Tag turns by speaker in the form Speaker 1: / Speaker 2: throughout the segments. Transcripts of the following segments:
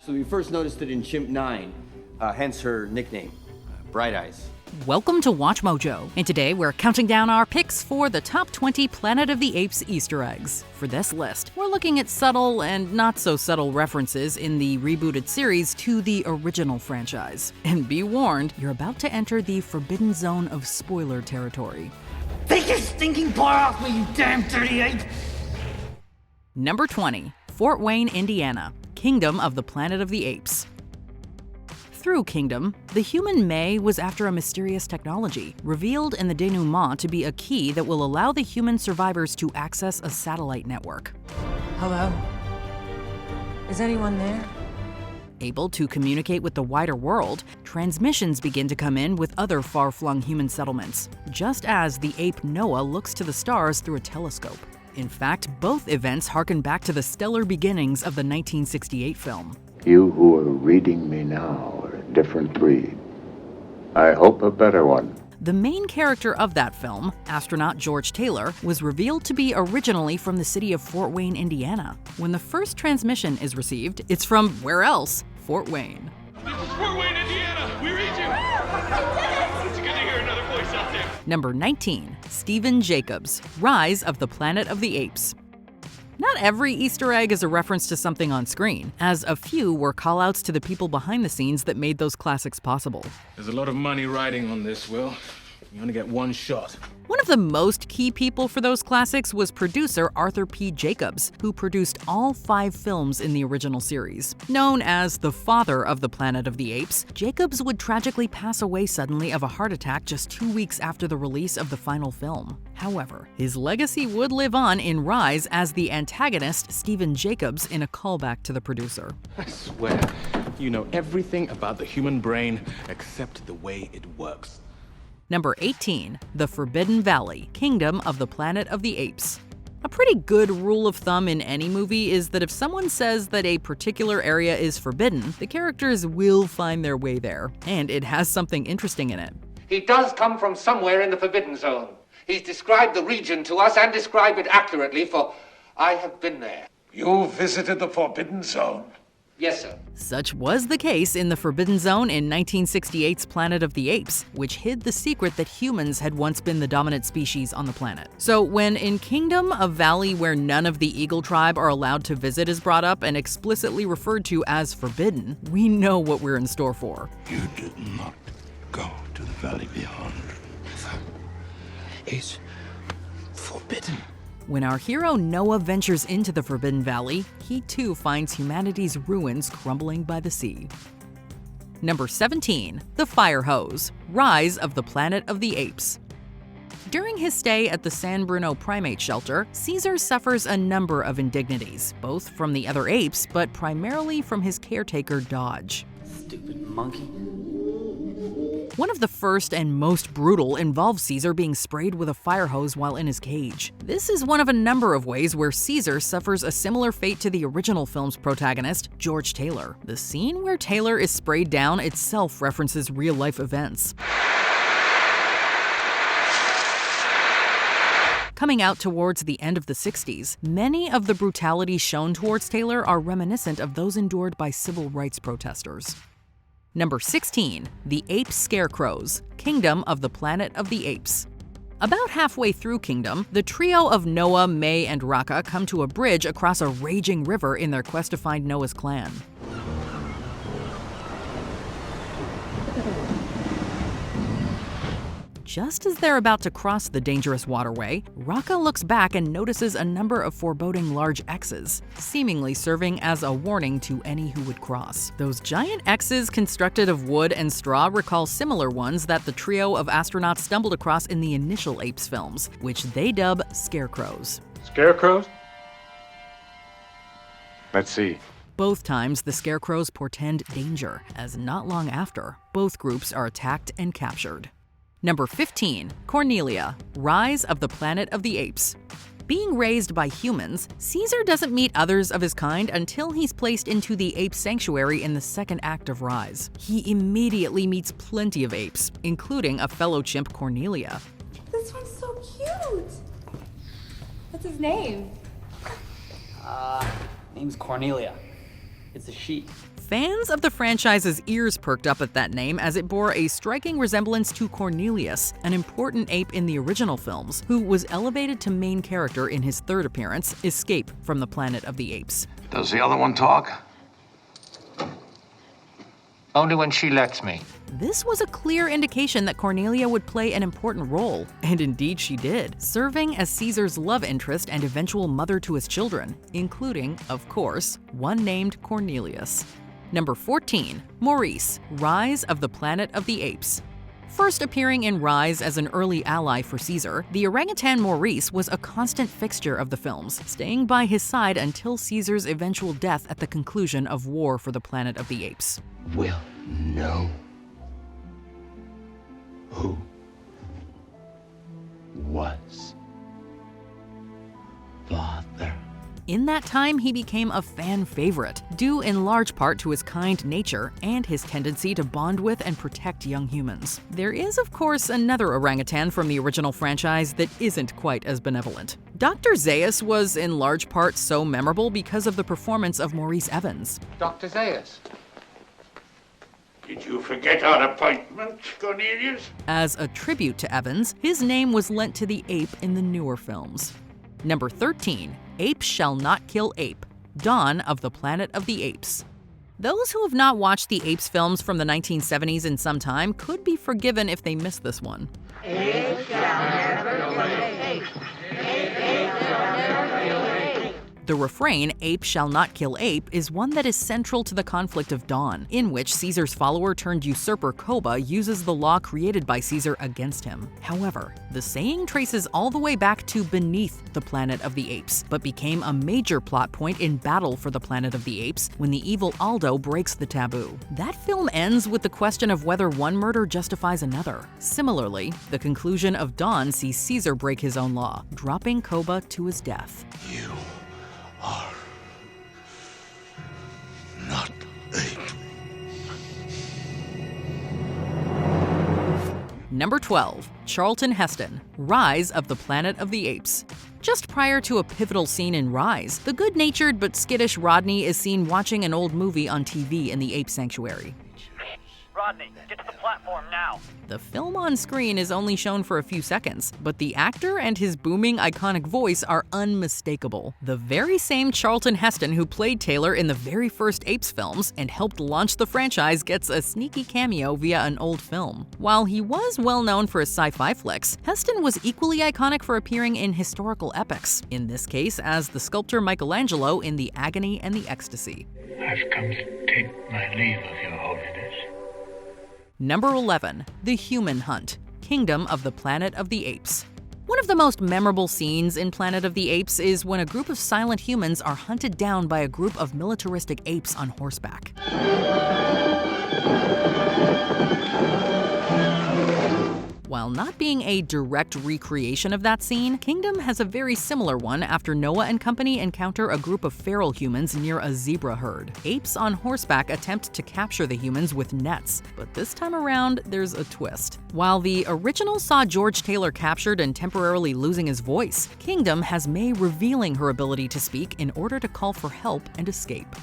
Speaker 1: So we first noticed it in Chimp 9, hence her nickname, Bright Eyes.
Speaker 2: Welcome to Watch Mojo, and today we're counting down our picks for the top 20 Planet of the Apes Easter eggs. For this list, we're looking at subtle and not so subtle references in the rebooted series to the original franchise. And be warned, you're about to enter the forbidden zone of spoiler territory.
Speaker 3: Take your stinking paw off me, you damn dirty ape!
Speaker 2: Number 20, Fort Wayne, Indiana, Kingdom of the Planet of the Apes. Through Kingdom, the human May was after a mysterious technology, revealed in the denouement to be a key that will allow the human survivors to access a satellite network.
Speaker 4: Hello? Is anyone there?
Speaker 2: Able to communicate with the wider world, transmissions begin to come in with other far-flung human settlements, just as the ape Noah looks to the stars through a telescope. In fact, both events harken back to the stellar beginnings of the 1968 film.
Speaker 5: You who are reading me now are a different breed. I hope a better one.
Speaker 2: The main character of that film, astronaut George Taylor, was revealed to be originally from the city of Fort Wayne, Indiana. When the first transmission is received, it's from where else? Fort Wayne.
Speaker 6: This is Fort Wayne, Indiana. We read you. It's good to hear another voice out there.
Speaker 2: Number 19, Stephen Jacobs, Rise of the Planet of the Apes. Not every Easter egg is a reference to something on screen, as a few were callouts to the people behind the scenes that made those classics possible.
Speaker 6: There's a lot of money riding on this, Will. You only get one shot.
Speaker 2: One of the most key people for those classics was producer Arthur P. Jacobs, who produced all 5 films in the original series. Known as the father of the Planet of the Apes, Jacobs would tragically pass away suddenly of a heart attack just 2 weeks after the release of the final film. However, his legacy would live on in Rise as the antagonist Stephen Jacobs in a callback to the producer.
Speaker 6: I swear, you know everything about the human brain except the way it works.
Speaker 2: Number 18, The Forbidden Valley, Kingdom of the Planet of the Apes. A pretty good rule of thumb in any movie is that if someone says that a particular area is forbidden, the characters will find their way there, and it has something interesting in it.
Speaker 7: He does come from somewhere in the Forbidden Zone. He's described the region to us and described it accurately, for I have been there.
Speaker 8: You visited the Forbidden Zone?
Speaker 7: Yes, sir.
Speaker 2: Such was the case in the Forbidden Zone in 1968's Planet of the Apes, which hid the secret that humans had once been the dominant species on the planet. So when in Kingdom, a valley where none of the Eagle tribe are allowed to visit is brought up and explicitly referred to as forbidden, we know what we're in store for.
Speaker 8: You did not go to the valley beyond. It's forbidden.
Speaker 2: When our hero Noah ventures into the Forbidden Valley, he too finds humanity's ruins crumbling by the sea. Number 17, The Fire Hose, Rise of the Planet of the Apes. During his stay at the San Bruno primate shelter, Caesar suffers a number of indignities, both from the other apes, but primarily from his caretaker Dodge.
Speaker 3: Stupid monkey.
Speaker 2: One of the first and most brutal involves Caesar being sprayed with a fire hose while in his cage. This is one of a number of ways where Caesar suffers a similar fate to the original film's protagonist, George Taylor. The scene where Taylor is sprayed down itself references real-life events. Coming out towards the end of the 60s, many of the brutalities shown towards Taylor are reminiscent of those endured by civil rights protesters. Number 16, The Ape Scarecrows, Kingdom of the Planet of the Apes. About halfway through Kingdom, the trio of Noah, May, and Raka come to a bridge across a raging river in their quest to find Noah's clan. Just as they're about to cross the dangerous waterway, Raka looks back and notices a number of foreboding large X's, seemingly serving as a warning to any who would cross. Those giant X's constructed of wood and straw recall similar ones that the trio of astronauts stumbled across in the initial Apes films, which they dub Scarecrows.
Speaker 8: Scarecrows? Let's see.
Speaker 2: Both times, the Scarecrows portend danger, as not long after, both groups are attacked and captured. Number 15, Cornelia, Rise of the Planet of the Apes. Being raised by humans, Caesar doesn't meet others of his kind until he's placed into the ape sanctuary in the second act of Rise. He immediately meets plenty of apes, including a fellow chimp, Cornelia.
Speaker 9: This one's so cute! What's his name?
Speaker 3: Name's Cornelia. It's a she.
Speaker 2: Fans of the franchise's ears perked up at that name as it bore a striking resemblance to Cornelius, an important ape in the original films, who was elevated to main character in his third appearance, Escape from the Planet of the Apes.
Speaker 8: Does the other one talk?
Speaker 7: Only when she lets me.
Speaker 2: This was a clear indication that Cornelia would play an important role, and indeed she did, serving as Caesar's love interest and eventual mother to his children, including, of course, one named Cornelius. Number 14, Maurice, Rise of the Planet of the Apes. First appearing in Rise as an early ally for Caesar, the orangutan Maurice was a constant fixture of the films, staying by his side until Caesar's eventual death at the conclusion of War for the Planet of the Apes.
Speaker 8: Will know who was father.
Speaker 2: In that time, he became a fan favorite, due in large part to his kind nature and his tendency to bond with and protect young humans. There is, of course, another orangutan from the original franchise that isn't quite as benevolent. Dr. Zaius was in large part so memorable because of the performance of Maurice Evans.
Speaker 7: Dr. Zaius.
Speaker 8: Did you forget our appointment, Cornelius?
Speaker 2: As a tribute to Evans, his name was lent to the ape in the newer films. Number 13, Apes Shall Not Kill Ape, Dawn of the Planet of the Apes. Those who have not watched the Apes films from the 1970s in some time could be forgiven if they missed this one.
Speaker 3: Apes shall never kill ape. Apes shall never kill ape.
Speaker 2: The refrain, "Ape shall not kill ape," is one that is central to the conflict of Dawn, in which Caesar's follower turned usurper Koba uses the law created by Caesar against him. However, the saying traces all the way back to Beneath the Planet of the Apes, but became a major plot point in Battle for the Planet of the Apes when the evil Aldo breaks the taboo. That film ends with the question of whether one murder justifies another. Similarly, the conclusion of Dawn sees Caesar break his own law, dropping Koba to his death.
Speaker 8: You are not ape.
Speaker 2: Number 12, Charlton Heston, Rise of the Planet of the Apes. Just prior to a pivotal scene in Rise, the good-natured but skittish Rodney is seen watching an old movie on TV in the ape sanctuary.
Speaker 10: Rodney, get to the platform now.
Speaker 2: The film on screen is only shown for a few seconds, but the actor and his booming, iconic voice are unmistakable. The very same Charlton Heston who played Taylor in the very first Apes films and helped launch the franchise gets a sneaky cameo via an old film. While he was well known for his sci-fi flicks, Heston was equally iconic for appearing in historical epics, in this case as the sculptor Michelangelo in The Agony and the Ecstasy.
Speaker 11: I've come to take my leave of your holiness.
Speaker 2: Number 11, The Human Hunt, Kingdom of the Planet of the Apes. One of the most memorable scenes in Planet of the Apes is when a group of silent humans are hunted down by a group of militaristic apes on horseback. While not being a direct recreation of that scene, Kingdom has a very similar one after Noah and company encounter a group of feral humans near a zebra herd. Apes on horseback attempt to capture the humans with nets, but this time around, there's a twist. While the original saw George Taylor captured and temporarily losing his voice, Kingdom has May revealing her ability to speak in order to call for help and escape.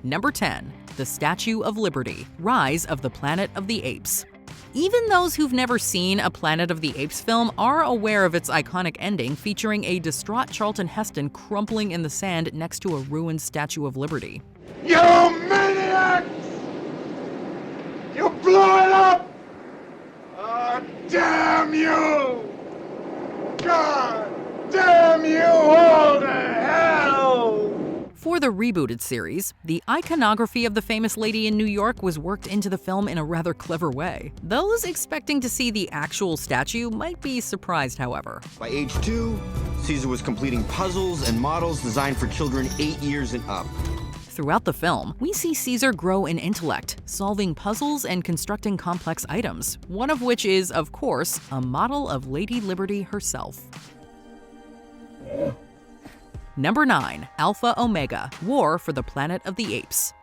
Speaker 2: Number 10, The Statue of Liberty, Rise of the Planet of the Apes. Even those who've never seen a Planet of the Apes film are aware of its iconic ending featuring a distraught Charlton Heston crumpling in the sand next to a ruined Statue of Liberty.
Speaker 8: You maniacs! You blew it up! Oh, damn you! God damn you all to hell!
Speaker 2: For the rebooted series, the iconography of the famous lady in New York was worked into the film in a rather clever way. Those expecting to see the actual statue might be surprised, however.
Speaker 1: By age 2, Caesar was completing puzzles and models designed for children 8 years and up.
Speaker 2: Throughout the film, we see Caesar grow in intellect, solving puzzles and constructing complex items, one of which is, of course, a model of Lady Liberty herself. Number 9, Alpha Omega, War for the Planet of the Apes.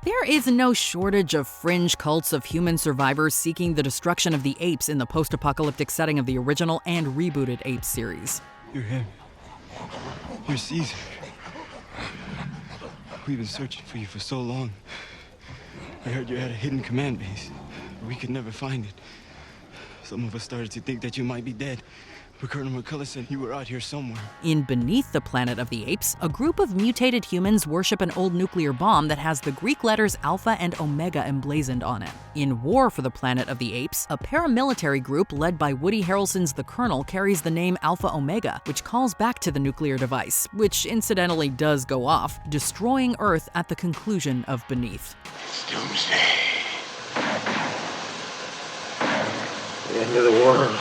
Speaker 2: There is no shortage of fringe cults of human survivors seeking the destruction of the apes in the post-apocalyptic setting of the original and rebooted Apes series.
Speaker 12: You're him. You're Caesar. We've been searching for you for so long. I heard you had a hidden command base. We could never find it. Some of us started to think that you might be dead. But Colonel McCullough said you were out here somewhere.
Speaker 2: In Beneath the Planet of the Apes, a group of mutated humans worship an old nuclear bomb that has the Greek letters Alpha and Omega emblazoned on it. In War for the Planet of the Apes, a paramilitary group led by Woody Harrelson's The Colonel carries the name Alpha Omega, which calls back to the nuclear device, which incidentally does go off, destroying Earth at the conclusion of Beneath.
Speaker 11: It's doomsday.
Speaker 5: The end of the world.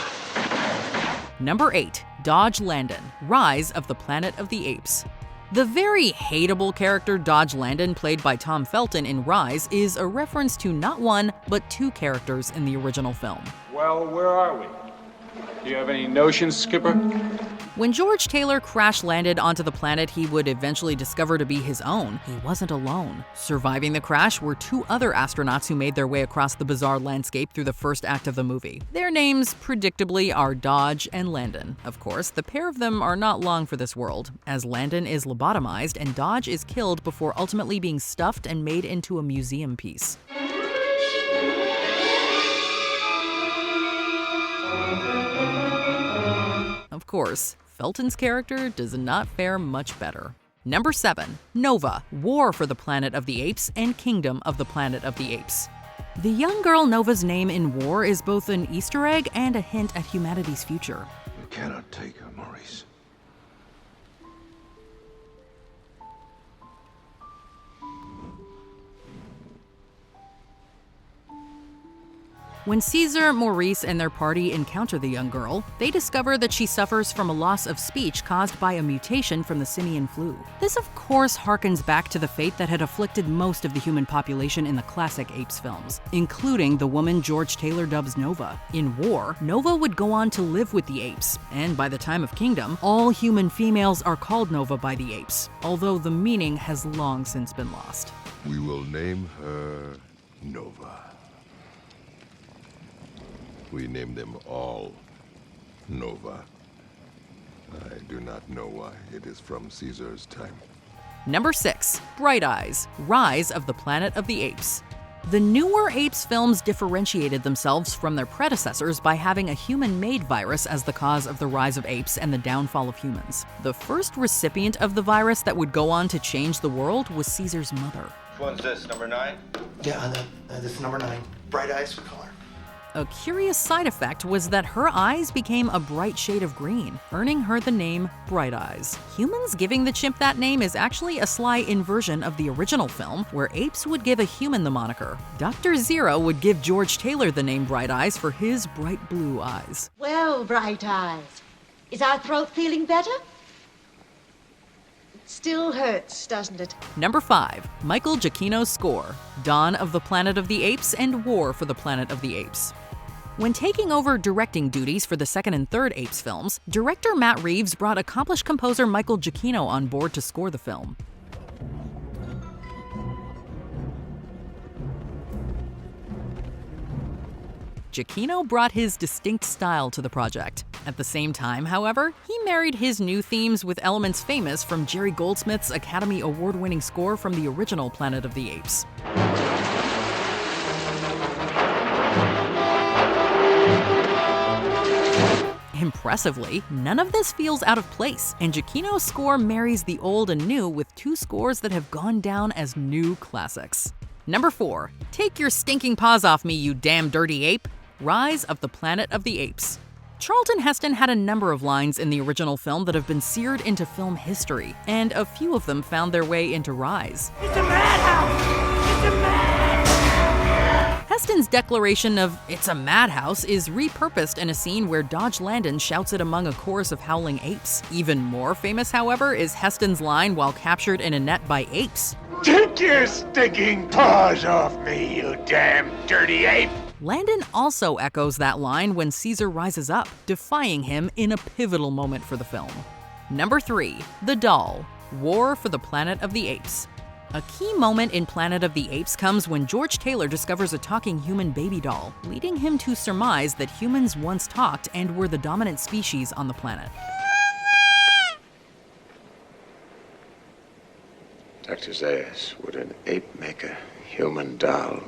Speaker 2: Number 8. Dodge Landon, Rise of the Planet of the Apes. The very hateable character Dodge Landon, played by Tom Felton in Rise, is a reference to not one, but two characters in the original film.
Speaker 13: Well, where are we? Do you have any notions, Skipper?
Speaker 2: When George Taylor crash-landed onto the planet he would eventually discover to be his own, he wasn't alone. Surviving the crash were two other astronauts who made their way across the bizarre landscape through the first act of the movie. Their names, predictably, are Dodge and Landon. Of course, the pair of them are not long for this world, as Landon is lobotomized and Dodge is killed before ultimately being stuffed and made into a museum piece. Of course, Felton's character does not fare much better. Number 7. Nova, War for the Planet of the Apes and Kingdom of the Planet of the Apes. The young girl Nova's name in War is both an Easter egg and a hint at humanity's future.
Speaker 8: You cannot take her, Maurice.
Speaker 2: When Caesar, Maurice, and their party encounter the young girl, they discover that she suffers from a loss of speech caused by a mutation from the simian flu. This, of course, harkens back to the fate that had afflicted most of the human population in the classic Apes films, including the woman George Taylor dubs Nova. In War, Nova would go on to live with the apes, and by the time of Kingdom, all human females are called Nova by the apes, although the meaning has long since been lost.
Speaker 8: We will name her Nova. We name them all Nova. I do not know why. It is from Caesar's time.
Speaker 2: Number 6. Bright Eyes, Rise of the Planet of the Apes. The newer Apes films differentiated themselves from their predecessors by having a human-made virus as the cause of the rise of apes and the downfall of humans. The first recipient of the virus that would go on to change the world was Caesar's mother.
Speaker 14: Which one's this, number 9?
Speaker 15: Yeah, this is number 9. Bright eyes for color.
Speaker 2: A curious side effect was that her eyes became a bright shade of green, earning her the name Bright Eyes. Humans giving the chimp that name is actually a sly inversion of the original film, where apes would give a human the moniker. Dr. Zero would give George Taylor the name Bright Eyes for his bright blue eyes.
Speaker 16: Well, Bright Eyes, is our throat feeling better? It still hurts, doesn't it?
Speaker 2: Number 5. Michael Giacchino's score, Dawn of the Planet of the Apes and War for the Planet of the Apes. When taking over directing duties for the second and third Apes films, director Matt Reeves brought accomplished composer Michael Giacchino on board to score the film. Giacchino brought his distinct style to the project. At the same time, however, he married his new themes with elements famous from Jerry Goldsmith's Academy Award-winning score from the original Planet of the Apes. Impressively, none of this feels out of place, and Giacchino's score marries the old and new with two scores that have gone down as new classics. Number 4. Take your stinking paws off me, you damn dirty ape! Rise of the Planet of the Apes. Charlton Heston had a number of lines in the original film that have been seared into film history, and a few of them found their way into Rise.
Speaker 3: It's a madhouse! It's a madhouse!
Speaker 2: Heston's declaration of "it's a madhouse" is repurposed in a scene where Dodge Landon shouts it among a chorus of howling apes. Even more famous, however, is Heston's line while captured in a net by apes.
Speaker 11: Take your stinking paws off me, you damn dirty ape!
Speaker 2: Landon also echoes that line when Caesar rises up, defying him in a pivotal moment for the film. Number 3. The Doll, War for the Planet of the Apes. A key moment in Planet of the Apes comes when George Taylor discovers a talking human baby doll, leading him to surmise that humans once talked and were the dominant species on the planet.
Speaker 5: Dr. Zayas, would an ape make a human doll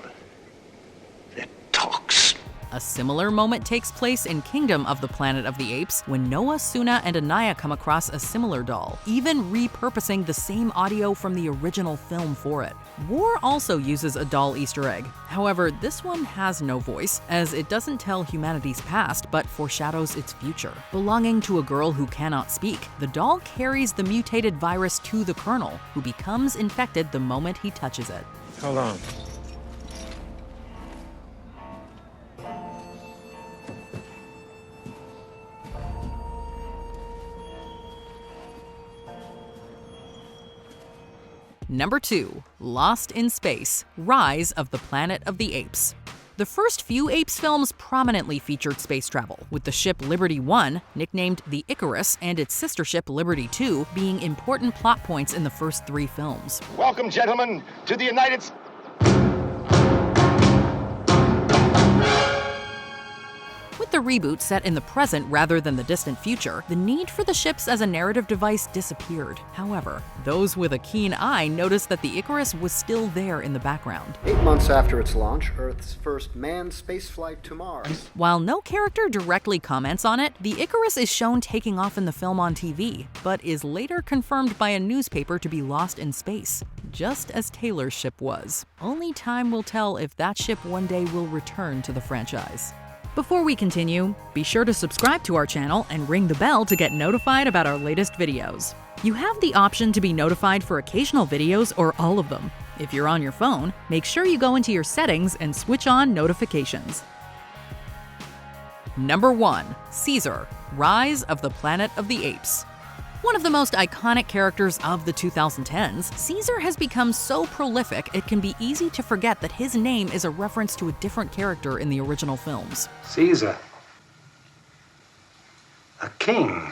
Speaker 5: that talks?
Speaker 2: A similar moment takes place in Kingdom of the Planet of the Apes when Noah, Suna, and Anaya come across a similar doll, even repurposing the same audio from the original film for it. War also uses a doll Easter egg. However, this one has no voice, as it doesn't tell humanity's past but foreshadows its future. Belonging to a girl who cannot speak, the doll carries the mutated virus to the Colonel, who becomes infected the moment he touches it.
Speaker 13: Hold on.
Speaker 2: Number 2. Lost in Space: Rise of the Planet of the Apes. The first few Apes films prominently featured space travel, with the ship Liberty 1, nicknamed the Icarus, and its sister ship Liberty 2 being important plot points in the first 3 films.
Speaker 11: Welcome, gentlemen, to the United States.
Speaker 2: With the reboot set in the present rather than the distant future, the need for the ships as a narrative device disappeared. However, those with a keen eye noticed that the Icarus was still there in the background.
Speaker 14: 8 months after its launch, Earth's first manned spaceflight to Mars.
Speaker 2: While no character directly comments on it, the Icarus is shown taking off in the film on TV, but is later confirmed by a newspaper to be lost in space, just as Taylor's ship was. Only time will tell if that ship one day will return to the franchise. Before we continue, be sure to subscribe to our channel and ring the bell to get notified about our latest videos. You have the option to be notified for occasional videos or all of them. If you're on your phone, make sure you go into your settings and switch on notifications. Number 1. Caesar: Rise of the Planet of the Apes. One of the most iconic characters of the 2010s, Caesar has become so prolific it can be easy to forget that his name is a reference to a different character in the original films.
Speaker 17: Caesar. A king.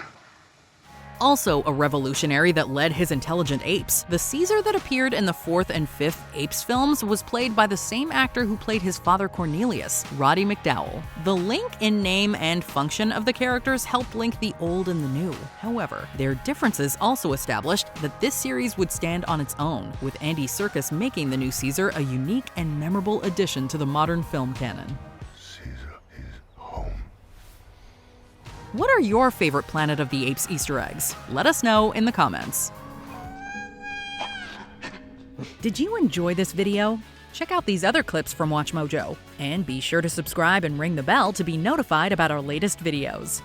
Speaker 2: Also a revolutionary that led his intelligent apes, the Caesar that appeared in the 4th and 5th Apes films was played by the same actor who played his father Cornelius, Roddy McDowall. The link in name and function of the characters helped link the old and the new. However, their differences also established that this series would stand on its own, with Andy Serkis making the new Caesar a unique and memorable addition to the modern film canon. What are your favorite Planet of the Apes Easter eggs? Let us know in the comments. Did you enjoy this video? Check out these other clips from WatchMojo, and be sure to subscribe and ring the bell to be notified about our latest videos.